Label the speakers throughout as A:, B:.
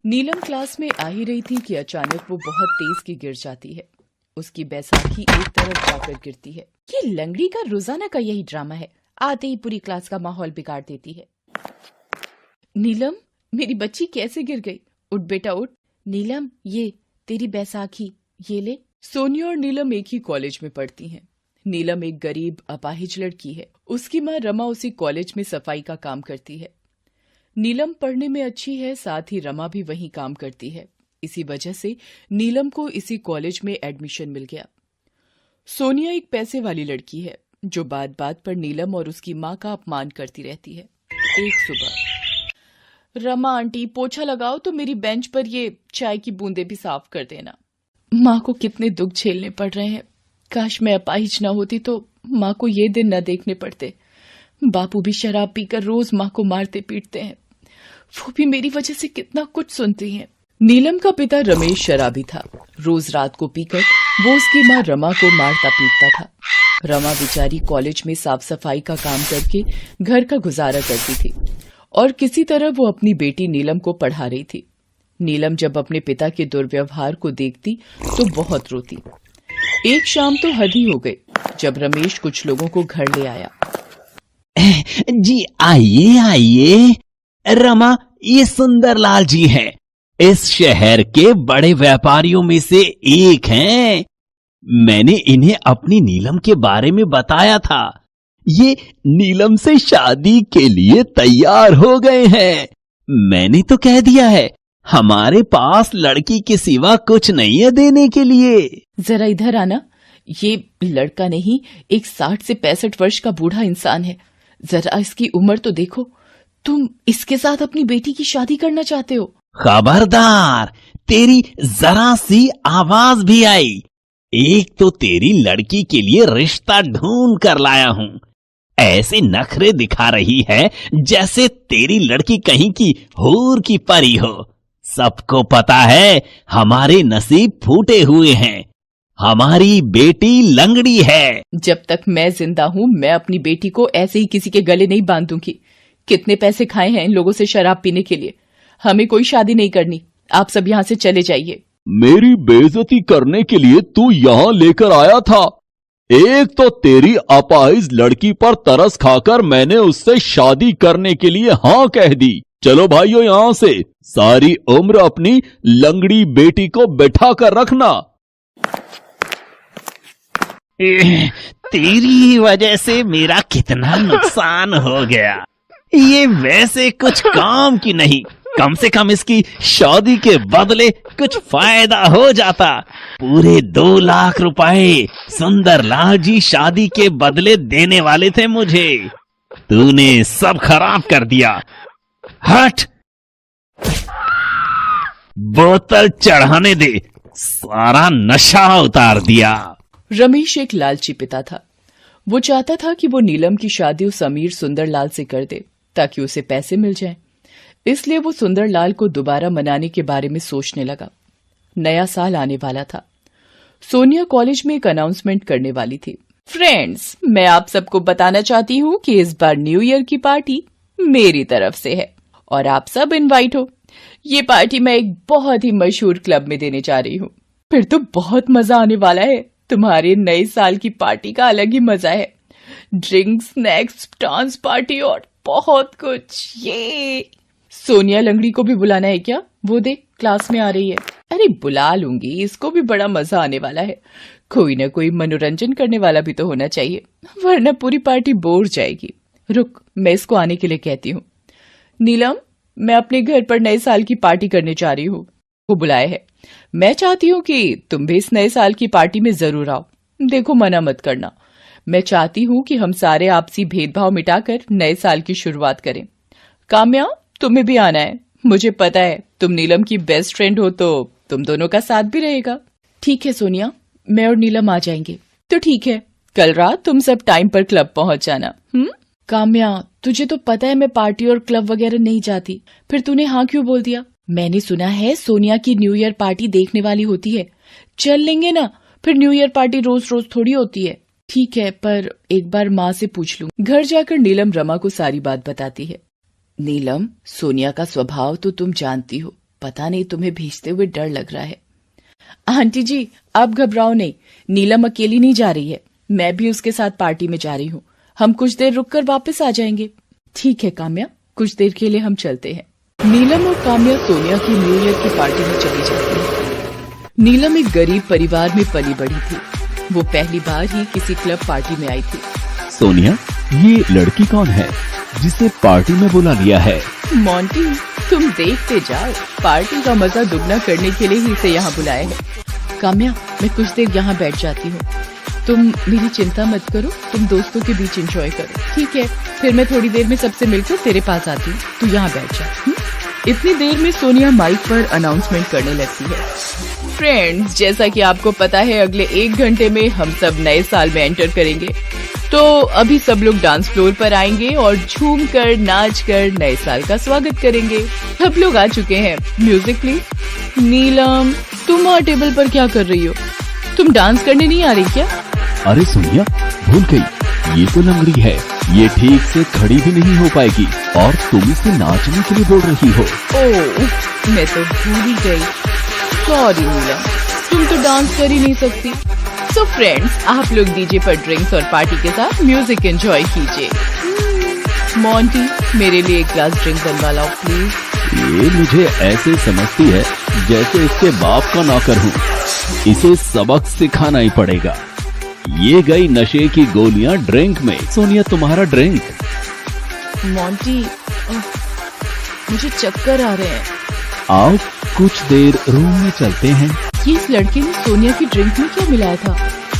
A: नीलम class में आ ही रही थी कि अचानक वो बहुत तेज की गिर जाती है। उसकी बैसाखी एक तरफ जाकर गिरती है। ये लंगड़ी का रोजाना का यही ड्रामा है, आते ही पूरी क्लास का माहौल बिगाड़ देती है। नीलम, मेरी बच्ची कैसे गिर गई? उठ बेटा उठ। नीलम, ये तेरी बैसाखी, ये ले। सोनिया और नीलम एक ही कॉलेज में पढ़ती हैं। नीलम एक गरीब अपाहिज लड़की है। उसकी माँ रमा उसी कॉलेज में सफाई का काम करती है। नीलम पढ़ने में अच्छी है, साथ ही रमा भी वहीं काम करती है। इसी वजह से नीलम को इसी कॉलेज में एडमिशन मिल गया। सोनिया एक पैसे वाली लड़की है जो बात बात पर नीलम और उसकी माँ का अपमान करती रहती है। एक सुबह, रमा आंटी पोछा लगाओ तो मेरी बेंच पर ये चाय की बूंदें भी साफ कर देना। माँ को कितने दुख झेलने पड़ रहे हैं। काश मैं अपाहिज न होती तो माँ को ये दिन न देखने पड़ते। बापू भी शराब पीकर रोज माँ को मारते पीटते हैं। वो भी मेरी वजह से कितना कुछ सुनती हैं। नीलम का पिता रमेश शराबी था। रोज रात को पीकर वो उसकी माँ रमा को मारता पीटता था। रमा बेचारी कॉलेज में साफ सफाई का काम करके घर का गुजारा करती थी और किसी तरह वो अपनी बेटी नीलम को पढ़ा रही थी। नीलम जब अपने पिता के दुर्व्यवहार को देखती तो बहुत रोती। एक शाम तो हद ही हो गई जब रमेश कुछ लोगों को घर ले आया।
B: जी आइए आइए, रमा ये सुंदरलाल जी हैं। इस शहर के बड़े व्यापारियों में से एक हैं। मैंने इन्हें अपनी नीलम के बारे में बताया था। ये नीलम से शादी के लिए तैयार हो गए हैं। मैंने तो कह दिया है हमारे पास लड़की के सिवा कुछ नहीं है देने के लिए।
A: जरा इधर आना। ये लड़का नहीं, एक 60 से 65 वर्ष का बूढ़ा इंसान है। जरा इसकी उम्र तो देखो। तुम इसके साथ अपनी बेटी की शादी करना चाहते हो?
B: खबरदार, तेरी जरा सी आवाज भी आई। एक तो तेरी लड़की के लिए रिश्ता ढूंढ कर लाया हूं। ऐसे नखरे दिखा रही है जैसे तेरी लड़की कहीं की हूर की परी हो। सबको पता है हमारे नसीब फूटे हुए हैं। हमारी बेटी लंगड़ी है।
A: जब तक मैं जिंदा हूं मैं अपनी बेटी को ऐसे ही किसी के गले नहीं बांधूंगी। कितने पैसे खाए हैं इन लोगों से शराब पीने के लिए। हमें कोई शादी नहीं करनी। आप सब यहाँ से चले जाइए।
C: मेरी बेइज्जती करने के लिए तू यहाँ लेकर आया था। एक तो तेरी अपाहिज लड़की पर तरस खाकर मैंने उससे शादी करने के लिए हाँ कह दी। चलो भाइयों यहाँ से। सारी उम्र अपनी लंगड़ी बेटी को बैठा कर रखना।
B: तेरी वजह से मेरा कितना नुकसान हो गया। ये वैसे कुछ काम की नहीं। कम से कम इसकी शादी के बदले कुछ फायदा हो जाता। पूरे 2 लाख रुपए सुंदरलाल जी शादी के बदले देने वाले थे मुझे। तूने सब खराब कर दिया। हट, बोतल चढ़ाने दे। सारा नशा उतार दिया।
A: रमेश एक लालची पिता था। वो चाहता था कि वो नीलम की शादी उस अमीर सुंदरलाल से कर दे ताकि उसे पैसे मिल जाएं। इसलिए वो सुंदरलाल को दोबारा मनाने के बारे में सोचने लगा। नया साल आने वाला था। सोनिया कॉलेज में एक अनाउंसमेंट करने वाली थी। फ्रेंड्स, मैं आप सबको बताना चाहती हूँ कि इस बार न्यू ईयर की पार्टी मेरी तरफ से है और आप सब इनवाइट हो। ये पार्टी मैं एक बहुत ही मशहूर क्लब में देने जा रही हूँ। फिर तो बहुत मजा आने वाला है। तुम्हारे नए साल की पार्टी का अलग ही मजा है। ड्रिंक्स, स्नैक्स, डांस पार्टी और बहुत कुछ। ये सोनिया लंगड़ी को भी बुलाना है क्या? वो देख क्लास में आ रही है। अरे बुला लूंगी, इसको भी बड़ा मजा आने वाला है। कोई ना कोई मनोरंजन करने वाला भी तो होना चाहिए, वरना पूरी पार्टी बोर जाएगी। रुक, मैं इसको आने के लिए कहती हूँ। नीलम, मैं अपने घर पर नए साल की पार्टी करने जा रही हूँ। वो बुलाए है। मैं चाहती हूँ कि तुम भी इस नए साल की पार्टी में जरूर आओ। देखो, मना मत करना। मैं चाहती हूँ कि हम सारे आपसी भेदभाव मिटाकर नए साल की शुरुआत करें। काम्या, तुम्हें भी आना है। मुझे पता है तुम नीलम की बेस्ट फ्रेंड हो तो तुम दोनों का साथ भी रहेगा। ठीक है सोनिया, मैं और नीलम आ जाएंगे। तो ठीक है, कल रात तुम सब टाइम पर क्लब पहुंच जाना। काम्या, तुझे तो पता है मैं पार्टी और क्लब वगैरह नहीं जाती, फिर तूने हाँ क्यों बोल दिया? मैंने सुना है सोनिया की न्यू ईयर पार्टी देखने वाली होती है। चल लेंगे ना। फिर न्यू ईयर पार्टी रोज रोज थोड़ी होती है। ठीक है, पर एक बार माँ से पूछ लूं। घर जाकर नीलम रमा को सारी बात बताती है। नीलम, सोनिया का स्वभाव तो तुम जानती हो। पता नहीं तुम्हें भेजते हुए डर लग रहा है। आंटी जी आप घबराओ नहीं, नीलम अकेली नहीं जा रही है, मैं भी उसके साथ पार्टी में जा रही हूँ। हम कुछ देर रुककर वापस आ जाएंगे। ठीक है काम्या, कुछ देर के लिए हम चलते हैं। नीलम और काम्या सोनिया की न्यू ईयर की पार्टी में चली जाती है। नीलम एक गरीब परिवार में पली बड़ी थी। वो पहली बार ही किसी क्लब पार्टी में आई थी।
C: सोनिया, ये लड़की कौन है जिसे पार्टी में बुला लिया है?
A: मोंटी तुम देखते जाओ, पार्टी का मजा दुगना करने के लिए ही इसे यहाँ बुलाया है। काम्या मैं कुछ देर यहाँ बैठ जाती हूँ, तुम मेरी चिंता मत करो, तुम दोस्तों के बीच एंजॉय करो। ठीक है, फिर मैं थोड़ी देर में सबसे मिलकर तेरे पास आती हूँ, तू यहाँ बैठ जा। इतनी देर में सोनिया माइक पर अनाउंसमेंट करने लगती है। फ्रेंड्स, जैसा कि आपको पता है अगले 1 घंटे में हम सब नए साल में एंटर करेंगे, तो अभी सब लोग डांस फ्लोर पर आएंगे और झूम कर नाच कर नए साल का स्वागत करेंगे। सब लोग आ चुके हैं, म्यूजिक प्लीज। नीलम तुम वहाँ टेबल पर क्या कर रही हो? तुम डांस करने नहीं आ रही क्या?
C: अरे सोनिया, भूल गई, ये तो लंगड़ी है, ये ठीक से खड़ी भी नहीं हो पाएगी और तुम इसे नाचने के लिए बोल रही हो।
A: ओह, मैं तो भूल ही गई। सॉरी नीलम, तुम तो डांस कर ही नहीं सकती। सो फ्रेंड्स, आप लोग डीजे पर ड्रिंक्स और पार्टी के साथ म्यूजिक एंजॉय कीजिए। मोंटी मेरे लिए एक ग्लास ड्रिंक बनवा लाओ प्लीज।
C: ये मुझे ऐसे समझती है जैसे इसके बाप का नौकर हूँ। इसे सबक सिखाना ही पड़ेगा। ये गई नशे की गोलियां ड्रिंक में। सोनिया तुम्हारा ड्रिंक।
A: मोंटी मुझे चक्कर आ रहे हैं।
C: आओ कुछ देर रूम में चलते हैं।
A: ये इस लड़के ने सोनिया की ड्रिंक में क्या मिलाया था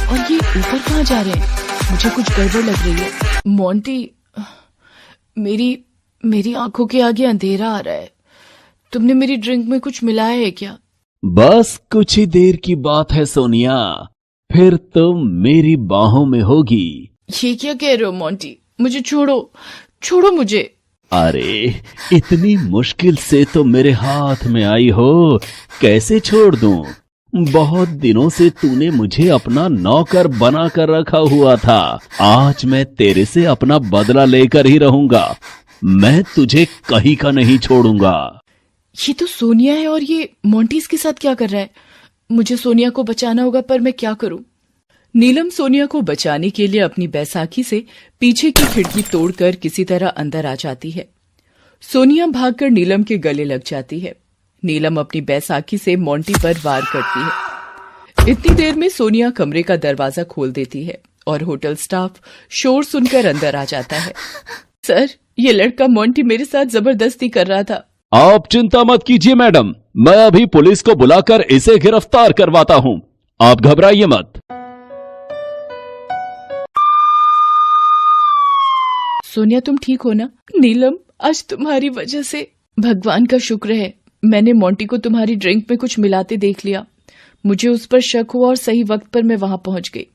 A: और ये ऊपर कहाँ जा रहे हैं? मुझे कुछ गड़बड़ लग रही है। मोंटी मेरी आंखों के आगे अंधेरा आ रहा है, तुमने मेरी ड्रिंक में कुछ मिलाया है क्या?
C: बस कुछ ही देर की बात है सोनिया, फिर तुम मेरी बाहों में होगी।
A: ये क्या कह रहे हो मोंटी? मुझे छोड़ो मुझे।
C: अरे इतनी मुश्किल से तो मेरे हाथ में आई हो, कैसे छोड़ दूं? बहुत दिनों से तूने मुझे अपना नौकर बना कर रखा हुआ था। आज मैं तेरे से अपना बदला लेकर ही रहूंगा। मैं तुझे कहीं का नहीं छोड़ूंगा।
A: ये तो सोनिया है और ये मोंटी इसके साथ क्या कर रहा है? मुझे सोनिया को बचाना होगा, पर मैं क्या करूं? नीलम सोनिया को बचाने के लिए अपनी बैसाखी से पीछे की खिड़की तोड़कर किसी तरह अंदर आ जाती है। सोनिया भागकर नीलम के गले लग जाती है। नीलम अपनी बैसाखी से मोंटी पर वार करती है। इतनी देर में सोनिया कमरे का दरवाजा खोल देती है और होटल स्टाफ शोर सुनकर अंदर आ जाता है। सर, ये लड़का मोंटी मेरे साथ जबरदस्ती कर रहा था।
C: आप चिंता मत कीजिए मैडम, मैं अभी पुलिस को बुलाकर इसे गिरफ्तार करवाता हूँ, आप घबराइए मत।
A: सोनिया तुम ठीक हो ना? नीलम, आज तुम्हारी वजह से भगवान का शुक्र है मैंने मोंटी को तुम्हारी ड्रिंक में कुछ मिलाते देख लिया। मुझे उस पर शक हुआ और सही वक्त पर मैं वहां पहुंच गई।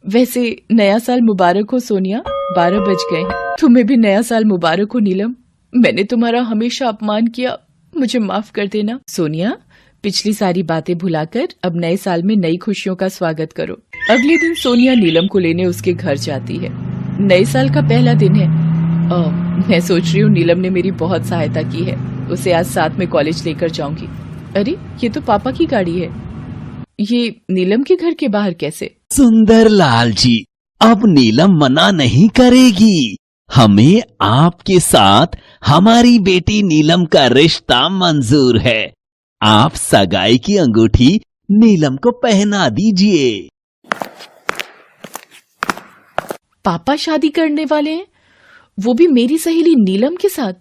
A: वैसे नया साल मुबारक हो सोनिया, 12 बज गए हैं। तुम्हें भी नया साल मुबारक हो नीलम। मैंने तुम्हारा हमेशा अपमान किया, मुझे माफ कर देना। सोनिया, पिछली सारी बातें भुलाकर अब नए साल में नई खुशियों का स्वागत करो। अगले दिन सोनिया नीलम को लेने उसके घर जाती है। नए साल का पहला दिन है। मैं सोच रही हूँ नीलम ने मेरी बहुत सहायता की है, उसे आज साथ में कॉलेज लेकर जाऊंगी। अरे ये तो पापा की गाड़ी है, ये नीलम के घर के बाहर कैसे?
B: सुंदरलाल जी, अब नीलम मना नहीं करेगी। हमें आपके साथ हमारी बेटी नीलम का रिश्ता मंजूर है। आप सगाई की अंगूठी नीलम को पहना दीजिए।
A: पापा शादी करने वाले हैं, वो भी मेरी सहेली नीलम के साथ?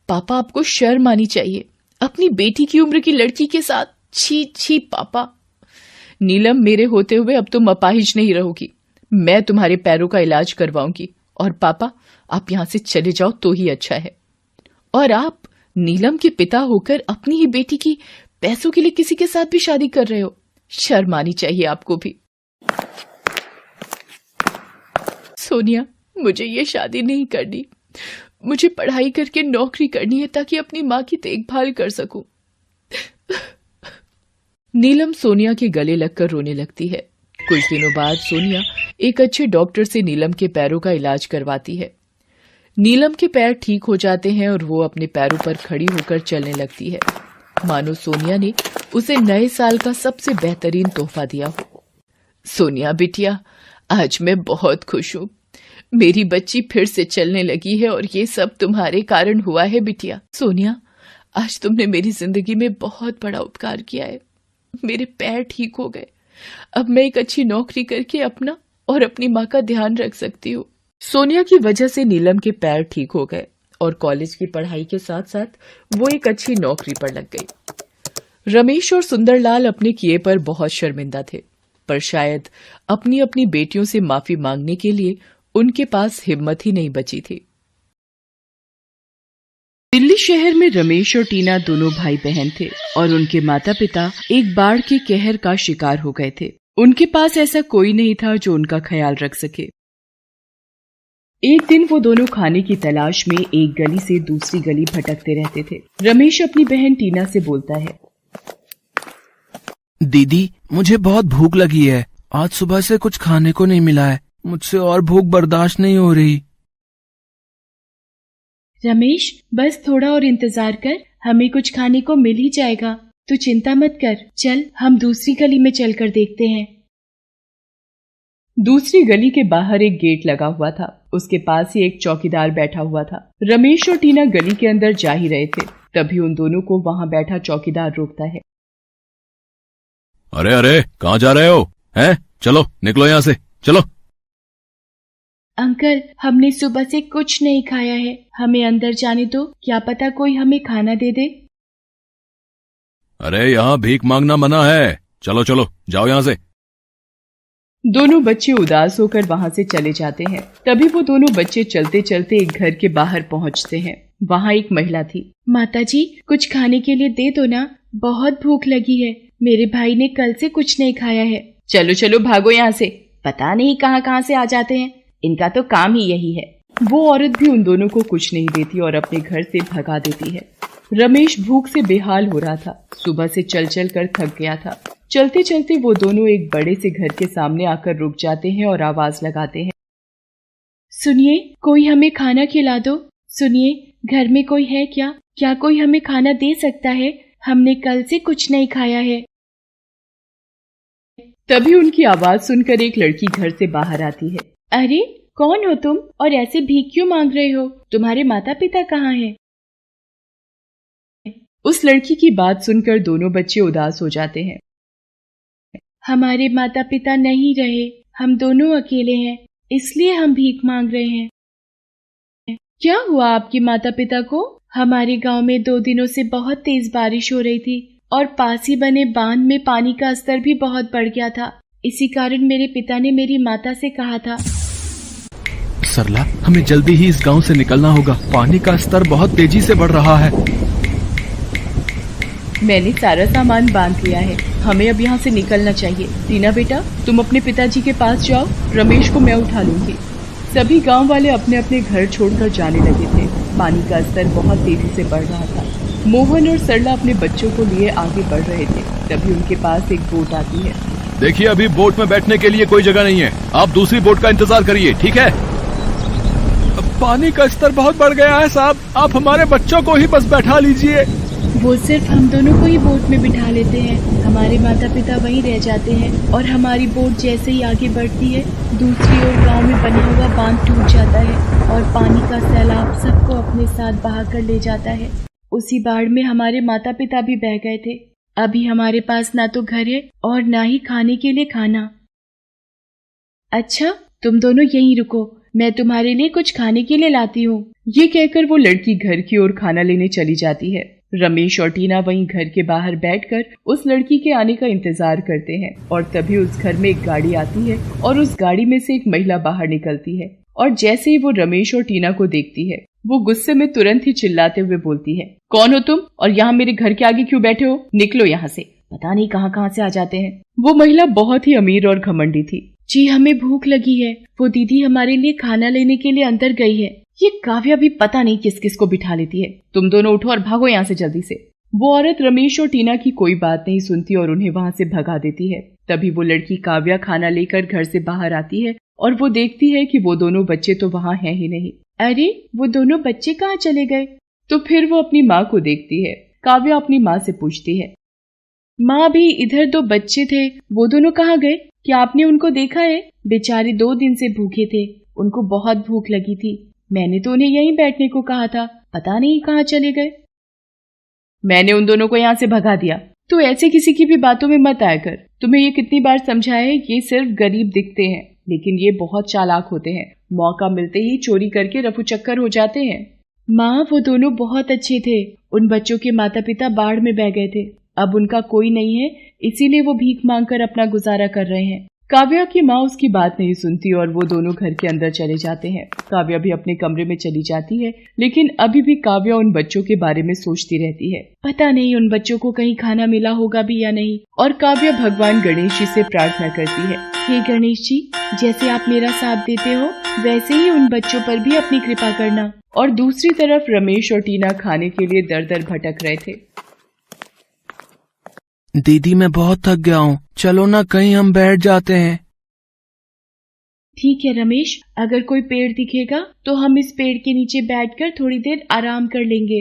A: पापा, आपको शर्म आनी चाहिए अपनी बेटी की उम्र की लड़की के साथ। छी छी पापा। नीलम, मेरे होते हुए अब तुम अपाहिज नहीं रहोगी। मैं तुम्हारे पैरों का इलाज करवाऊंगी। और पापा, आप यहां से चले जाओ तो ही अच्छा है। और आप नीलम के पिता होकर अपनी ही बेटी की पैसों के लिए किसी के साथ भी शादी कर रहे हो, शर्म आनी चाहिए आपको भी। सोनिया, मुझे ये शादी नहीं करनी, मुझे पढ़ाई करके नौकरी करनी है ताकि अपनी माँ की देखभाल कर सकूं। नीलम सोनिया के गले लगकर रोने लगती है। कुछ दिनों बाद सोनिया एक अच्छे डॉक्टर से नीलम के पैरों का इलाज करवाती है। नीलम के पैर ठीक हो जाते हैं और वो अपने पैरों पर खड़ी होकर चलने लगती है। मानो सोनिया ने उसे नए साल का सबसे बेहतरीन तोहफा दिया हो। सोनिया बिटिया, आज मैं बहुत खुश हूँ। मेरी बच्ची फिर से चलने लगी है और ये सब तुम्हारे कारण हुआ है बिटिया। सोनिया, आज तुमने मेरी जिंदगी में बहुत बड़ा उपकार किया है। मेरे पैर ठीक हो गए। अब मैं एक अच्छी नौकरी करके अपना और अपनी माँ का ध्यान रख सकती हूँ। सोनिया की वजह से नीलम के पैर ठीक हो गए और कॉलेज की पढ़ाई के साथ साथ वो एक अच्छी नौकरी पर लग गई। रमेश और सुंदरलाल अपने किए पर बहुत शर्मिंदा थे, पर शायद अपनी अपनी बेटियों से माफी मांगने के लिए उनके पास हिम्मत ही नहीं बची थी। दिल्ली शहर में रमेश और टीना दोनों भाई बहन थे और उनके माता पिता एक बाढ़ के कहर का शिकार हो गए थे। उनके पास ऐसा कोई नहीं था जो उनका ख्याल रख सके। एक दिन वो दोनों खाने की तलाश में एक गली से दूसरी गली भटकते रहते थे। रमेश अपनी बहन टीना से बोलता है,
D: दीदी, मुझे बहुत भूख लगी है। आज सुबह से कुछ खाने को नहीं मिला है। मुझसे और भूख बर्दाश्त नहीं हो रही।
E: रमेश, बस थोड़ा और इंतजार कर, हमें कुछ खाने को मिल ही जाएगा। तू चिंता मत कर, चल हम दूसरी गली में चलकर देखते हैं।
A: दूसरी गली के बाहर एक गेट लगा हुआ था। उसके पास ही एक चौकीदार बैठा हुआ था। रमेश और टीना गली के अंदर जा ही रहे थे, तभी उन दोनों को वहां बैठा चौकीदार रोकता है।
C: अरे अरे, कहाँ जा रहे हो? हैं? चलो निकलो यहाँ से, चलो।
E: अंकल, हमने सुबह से कुछ नहीं खाया है, हमें अंदर जाने दो, क्या पता कोई हमें खाना दे दे।
C: अरे यहाँ भीख मांगना मना है। चलो चलो, जाओ यहाँ से।
A: दोनों बच्चे उदास होकर वहां से चले जाते हैं। तभी वो दोनों बच्चे चलते चलते एक घर के बाहर पहुंचते हैं। वहां एक महिला थी।
E: माताजी, कुछ खाने के लिए दे दो ना, बहुत भूख लगी है। मेरे भाई ने कल से कुछ नहीं खाया है।
A: चलो चलो भागो यहाँ से,
E: पता नहीं कहाँ कहाँ से आ जाते हैं, इनका तो काम ही यही है।
A: वो औरत भी उन दोनों को कुछ नहीं देती और अपने घर से भगा देती है। रमेश भूख से बेहाल हो रहा था। सुबह से चल चल कर थक गया था। चलते चलते वो दोनों एक बड़े से घर के सामने आकर रुक जाते हैं और आवाज लगाते हैं,
E: सुनिए, कोई हमें खाना खिला दो। सुनिए, घर में कोई है क्या? क्या कोई हमें खाना दे सकता है? हमने कल से कुछ नहीं खाया है।
A: तभी उनकी आवाज सुनकर एक लड़की घर से बाहर आती है।
E: अरे, कौन हो तुम और ऐसे भीख क्यों मांग रहे हो? तुम्हारे माता पिता कहाँ हैं?
A: उस लड़की की बात सुनकर दोनों बच्चे उदास हो जाते हैं।
E: हमारे माता पिता नहीं रहे, हम दोनों अकेले हैं, इसलिए हम भीख मांग रहे हैं। क्या हुआ आपके माता पिता को? हमारे गांव में 2 दिनों से बहुत तेज बारिश हो रही थी और पास ही बने बांध में पानी का स्तर भी बहुत बढ़ गया था। इसी कारण मेरे पिता ने मेरी माता से कहा था,
D: सरला, हमें जल्दी ही इस गांव से निकलना होगा। पानी का स्तर बहुत तेजी से बढ़ रहा है।
A: मैंने सारा सामान बांध लिया है, हमें अब यहाँ से निकलना चाहिए। टीना बेटा, तुम अपने पिताजी के पास जाओ, रमेश को मैं उठा लूंगी। सभी गांव वाले अपने अपने घर छोड़कर जाने लगे थे। पानी का स्तर बहुत तेजी से बढ़ रहा था। मोहन और सरला अपने बच्चों को लिए आगे बढ़ रहे थे। तभी उनके पास एक बोट आती है।
C: देखिए, अभी बोट में बैठने के लिए कोई जगह नहीं है, आप दूसरी बोट का इंतजार करिए, ठीक है?
D: पानी का स्तर बहुत बढ़ गया है साहब, आप हमारे बच्चों को ही बस बैठा लीजिए।
E: वो सिर्फ हम दोनों को ही बोट में बिठा लेते हैं, हमारे माता पिता वहीं रह जाते हैं और हमारी बोट जैसे ही आगे बढ़ती है, दूसरी ओर गांव में बना हुआ बांध टूट जाता है और पानी का सैलाब सबको अपने साथ बहा कर ले जाता है। उसी बाढ़ में हमारे माता पिता भी बह गए थे। अभी हमारे पास ना तो घर है और ना ही खाने के लिए खाना। अच्छा, तुम दोनों यहीं रुको, मैं तुम्हारे लिए कुछ खाने के लिए लाती हूँ।
A: ये कहकर वो लड़की घर की ओर खाना लेने चली जाती है। रमेश और टीना वहीं घर के बाहर बैठकर उस लड़की के आने का इंतजार करते हैं और तभी उस घर में एक गाड़ी आती है और उस गाड़ी में से एक महिला बाहर निकलती है और जैसे ही वो रमेश और टीना को देखती है, वो गुस्से में तुरंत ही चिल्लाते हुए बोलती है, कौन हो तुम और यहाँ मेरे घर के आगे क्यों बैठे हो? निकलो यहाँ से, पता नहीं कहाँ कहाँ से आ जाते हैं। वो महिला बहुत ही अमीर और घमंडी थी।
E: जी, हमें भूख लगी है, वो दीदी हमारे लिए खाना लेने के लिए अंदर गई है।
A: ये काव्या भी पता नहीं किस किस को बिठा लेती है। तुम दोनों उठो और भागो यहाँ से जल्दी से। वो औरत रमेश और टीना की कोई बात नहीं सुनती और उन्हें वहाँ से भगा देती है। तभी वो लड़की काव्या खाना लेकर घर से बाहर आती है और वो देखती है कि वो दोनों बच्चे तो वहाँ हैं ही नहीं।
E: अरे, वो दोनों बच्चे कहाँ चले गए?
A: तो फिर वो अपनी माँ को देखती है। काव्या अपनी माँ से पूछती है।
E: माँ, भी इधर 2 बच्चे थे, वो दोनों कहाँ गए? क्या आपने उनको देखा है? बेचारे 2 दिन से भूखे थे, उनको बहुत भूख लगी थी। मैंने तो उन्हें यहीं बैठने को कहा था, पता नहीं कहाँ चले गए।
A: मैंने उन दोनों को यहाँ से भगा दिया।
E: तो ऐसे किसी की भी बातों में मत आया कर। तुम्हें ये कितनी बार समझाया है, ये सिर्फ गरीब दिखते हैं,
A: लेकिन ये बहुत चालाक होते हैं। मौका मिलते ही चोरी करके रफू चक्कर हो जाते हैं।
E: माँ, वो दोनों बहुत अच्छे थे। उन बच्चों के माता पिता बाढ़ में बह गए थे, अब उनका कोई नहीं है, इसीलिए वो भीख मांगकर अपना गुजारा कर रहे हैं।
A: काव्या की माँ उसकी बात नहीं सुनती और वो दोनों घर के अंदर चले जाते हैं। काव्या भी अपने कमरे में चली जाती है, लेकिन अभी भी काव्या उन बच्चों के बारे में सोचती रहती है।
E: पता नहीं उन बच्चों को कहीं खाना मिला होगा भी या नहीं।
A: और काव्या भगवान गणेश जी से प्रार्थना करती है,
E: हे गणेश जी, जैसे आप मेरा साथ देते हो वैसे ही उन बच्चों पर भी अपनी कृपा करना।
A: और दूसरी तरफ रमेश और टीना खाने के लिए दर दर भटक रहे थे।
D: दीदी, मैं बहुत थक गया हूँ, चलो ना कहीं हम बैठ जाते हैं।
E: ठीक है रमेश, अगर कोई पेड़ दिखेगा तो हम इस पेड़ के नीचे बैठकर थोड़ी देर आराम कर लेंगे।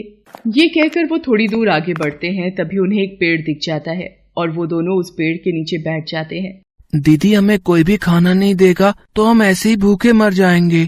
A: ये कहकर वो थोड़ी दूर आगे बढ़ते हैं, तभी उन्हें एक पेड़ दिख जाता है और वो दोनों उस पेड़ के नीचे बैठ जाते हैं।
D: दीदी, हमें कोई भी खाना नहीं देगा तो हम ऐसे ही भूखे मर जाएंगे।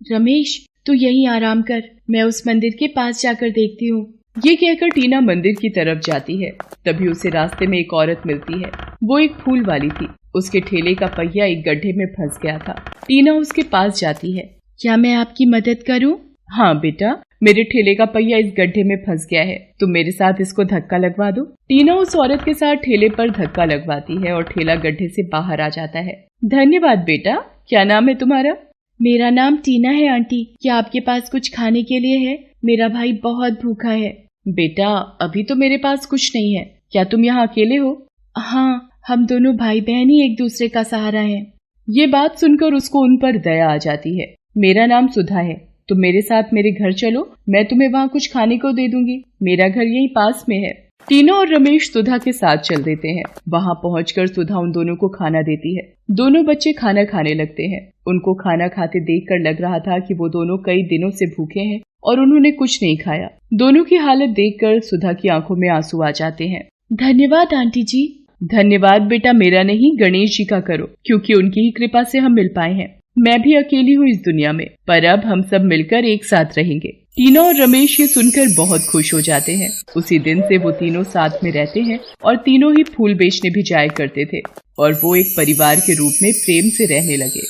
E: रमेश, तू यहीं आराम कर, मैं उस मंदिर के पास जाकर देखती हूँ।
A: ये कहकर टीना मंदिर की तरफ जाती है। तभी उसे रास्ते में एक औरत मिलती है। वो एक फूल वाली थी। उसके ठेले का पहिया एक गड्ढे में फंस गया था। टीना उसके पास जाती है।
E: क्या मैं आपकी मदद करूं?
A: हाँ बेटा, मेरे ठेले का पहिया इस गड्ढे में फंस गया है, तुम मेरे साथ इसको धक्का लगवा दो। टीना उस औरत के साथ ठेले पर धक्का लगवाती है और ठेला गड्ढे से बाहर आ जाता है। धन्यवाद बेटा, क्या नाम है तुम्हारा?
E: मेरा नाम टीना है आंटी। क्या आपके पास कुछ खाने के लिए है? मेरा भाई बहुत भूखा है।
A: बेटा, अभी तो मेरे पास कुछ नहीं है। क्या तुम यहाँ अकेले हो?
E: हाँ, हम दोनों भाई बहन ही एक दूसरे का सहारा हैं।
A: ये बात सुनकर उसको उन पर दया आ जाती है। मेरा नाम सुधा है, तुम मेरे साथ मेरे घर चलो, मैं तुम्हें वहाँ कुछ खाने को दे दूंगी। मेरा घर यहीं पास में है। टीना और रमेश सुधा के साथ चल देते हैं। वहाँ पहुंचकर सुधा उन दोनों को खाना देती है। दोनों बच्चे खाना खाने लगते हैं। उनको खाना खाते देखकर लग रहा था कि वो दोनों कई दिनों से भूखे हैं और उन्होंने कुछ नहीं खाया। दोनों की हालत देखकर सुधा की आंखों में आंसू आ जाते हैं।
E: धन्यवाद आंटी जी।
A: धन्यवाद बेटा मेरा नहीं, गणेश जी का करो, क्योंकि उनकी ही कृपा से हम मिल पाए हैं। मैं भी अकेली हूँ इस दुनिया में, पर अब हम सब मिलकर एक साथ रहेंगे। टीना और रमेश ये सुनकर बहुत खुश हो जाते हैं। उसी दिन से वो तीनों साथ में रहते हैं और तीनों ही फूल बेचने भी जाया करते थे और वो एक परिवार के रूप में प्रेम से रहने लगे।